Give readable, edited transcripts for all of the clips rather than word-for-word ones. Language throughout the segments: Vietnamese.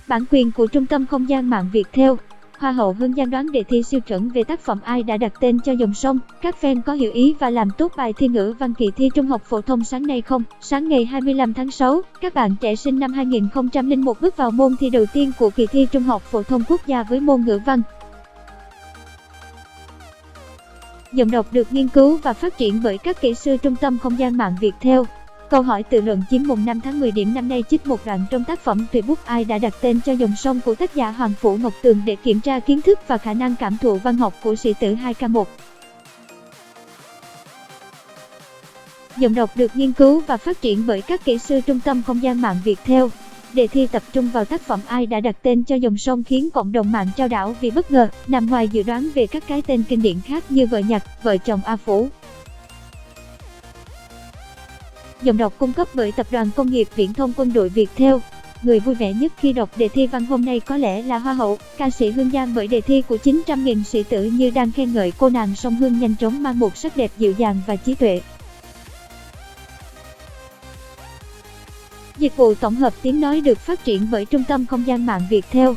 Bản quyền của Trung tâm Không gian mạng Viettel. Hoa hậu Hương Giang đoán đề thi siêu chuẩn về tác phẩm Ai đã đặt tên cho dòng sông. Các fan có hiểu ý và làm tốt bài thi ngữ văn kỳ thi Trung học phổ thông sáng nay không? Sáng ngày 25 tháng 6, các bạn trẻ sinh năm 2001 bước vào môn thi đầu tiên của kỳ thi Trung học phổ thông quốc gia với môn ngữ văn. Giọng đọc được nghiên cứu và phát triển bởi các kỹ sư Trung tâm Không gian mạng Viettel. Câu hỏi tự luận chiếm mùng 5 tháng 10 điểm năm nay trích một đoạn trong tác phẩm Thủy bút Ai đã đặt tên cho dòng sông của tác giả Hoàng Phủ Ngọc Tường để kiểm tra kiến thức và khả năng cảm thụ văn học của sĩ tử 2K1. Giọng đọc được nghiên cứu và phát triển bởi các kỹ sư Trung tâm Không gian mạng Viettel. Đề thi tập trung vào tác phẩm Ai đã đặt tên cho dòng sông khiến cộng đồng mạng trao đảo vì bất ngờ, nằm ngoài dự đoán về các cái tên kinh điển khác như Vợ Nhặt, Vợ Chồng A Phủ. Giọng đọc cung cấp bởi Tập đoàn Công nghiệp Viễn thông Quân đội Viettel. Người vui vẻ nhất khi đọc đề thi văn hôm nay có lẽ là Hoa hậu, ca sĩ Hương Giang bởi đề thi của 900.000 sĩ tử như đang khen ngợi cô nàng sông Hương nhanh chóng mang một sắc đẹp dịu dàng và trí tuệ. Dịch vụ tổng hợp tiếng nói được phát triển bởi Trung tâm Không gian mạng Viettel.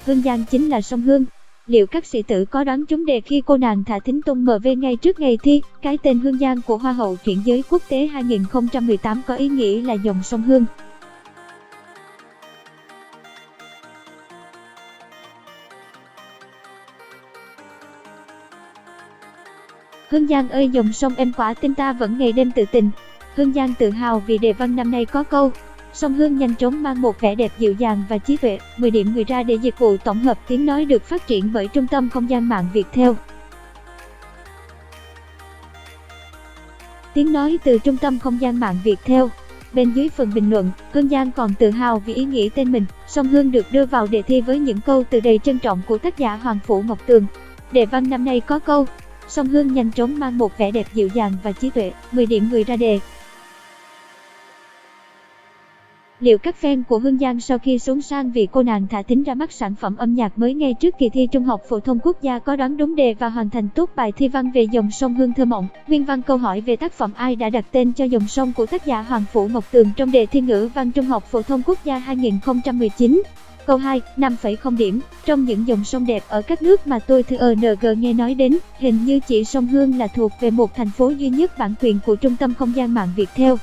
Hương Giang chính là sông Hương. Liệu các sĩ tử có đoán trúng đề khi cô nàng thả thính tung MV ngay trước ngày thi? Cái tên Hương Giang của Hoa hậu chuyển giới quốc tế 2018 có ý nghĩa là dòng sông Hương. Hương Giang ơi dòng sông em quả tin ta vẫn ngày đêm tự tình. Hương Giang tự hào vì đề văn năm nay có câu sông Hương nhanh chóng mang một vẻ đẹp dịu dàng và trí tuệ. 10 điểm người ra để dịch vụ tổng hợp tiếng nói được phát triển bởi Trung tâm Không gian mạng Viettel. Tiếng nói từ Trung tâm Không gian mạng Viettel. Bên dưới phần bình luận, Hương Giang còn tự hào vì ý nghĩa tên mình. Sông Hương được đưa vào đề thi với những câu từ đầy trân trọng của tác giả Hoàng Phủ Ngọc Tường. Đề văn năm nay có câu sông Hương nhanh chóng mang một vẻ đẹp dịu dàng và trí tuệ. 10 điểm người ra đề. Liệu các fan của Hương Giang sau khi xuống sang vì cô nàng thả thính ra mắt sản phẩm âm nhạc mới ngay trước kỳ thi Trung học phổ thông quốc gia có đoán đúng đề và hoàn thành tốt bài thi văn về dòng sông Hương thơ mộng? Nguyên văn câu hỏi về tác phẩm Ai đã đặt tên cho dòng sông của tác giả Hoàng Phủ Ngọc Tường trong đề thi ngữ văn Trung học phổ thông quốc gia 2019. Câu 2, 5,0 điểm. Trong những dòng sông đẹp ở các nước mà tôi thường nghe nói đến, hình như chỉ sông Hương là thuộc về một thành phố duy nhất bản quyền của Trung tâm Không gian mạng Viettel.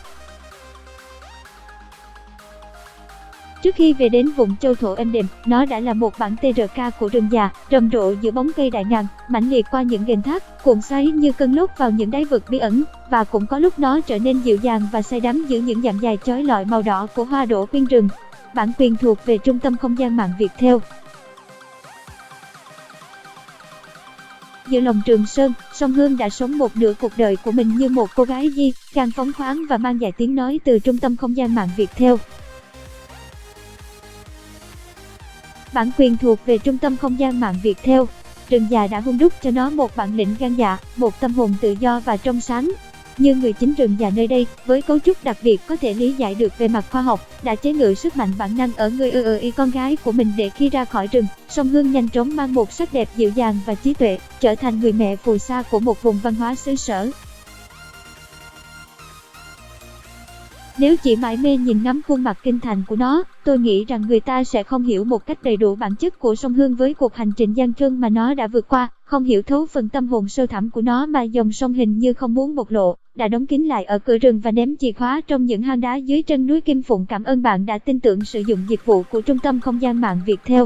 Trước khi về đến vùng châu thổ êm đềm, nó đã là một bản TRK của rừng già, rầm rộ giữa bóng cây đại ngàn, mãnh liệt qua những ghềnh thác, cuộn xoáy như cơn lốc vào những đáy vực bí ẩn, và cũng có lúc nó trở nên dịu dàng và say đắm giữa những dặm dài chói lọi màu đỏ của hoa đỗ quyên rừng. Bản quyền thuộc về Trung tâm Không gian mạng Viettel. Giữa lòng Trường Sơn, sông Hương đã sống một nửa cuộc đời của mình như một cô gái di, càng phóng khoáng và mang dài tiếng nói từ Trung tâm Không gian mạng Viettel. Bản quyền thuộc về Trung tâm Không gian mạng Viettel. Rừng già đã hun đúc cho nó một bản lĩnh gan dạ, một tâm hồn tự do và trong sáng. Như người chính rừng già nơi đây, với cấu trúc đặc biệt có thể lý giải được về mặt khoa học, đã chế ngự sức mạnh bản năng ở người y con gái của mình để khi ra khỏi rừng, sông Hương nhanh chóng mang một sắc đẹp dịu dàng và trí tuệ, trở thành người mẹ phù sa của một vùng văn hóa xứ sở. Nếu chỉ mải mê nhìn ngắm khuôn mặt kinh thành của nó, tôi nghĩ rằng người ta sẽ không hiểu một cách đầy đủ bản chất của sông Hương với cuộc hành trình gian truân mà nó đã vượt qua, không hiểu thấu phần tâm hồn sâu thẳm của nó mà dòng sông hình như không muốn bộc lộ, đã đóng kín lại ở cửa rừng và ném chìa khóa trong những hang đá dưới chân núi Kim Phụng. Cảm ơn bạn đã tin tưởng sử dụng dịch vụ của Trung tâm Không gian mạng Viettel.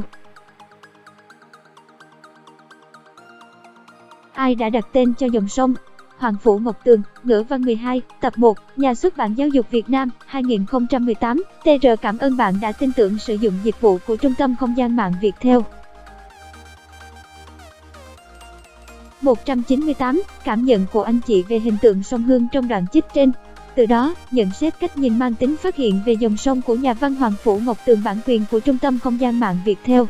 Ai đã đặt tên cho dòng sông? Hoàng Phủ Ngọc Tường, Ngữ văn 12, tập 1, Nhà xuất bản Giáo dục Việt Nam, 2018, TR. Cảm ơn bạn đã tin tưởng sử dụng dịch vụ của Trung tâm Không gian mạng Viettel. 198. Cảm nhận của anh chị về hình tượng sông Hương trong đoạn trích trên. Từ đó, nhận xét cách nhìn mang tính phát hiện về dòng sông của nhà văn Hoàng Phủ Ngọc Tường. Bản quyền của Trung tâm Không gian mạng Viettel.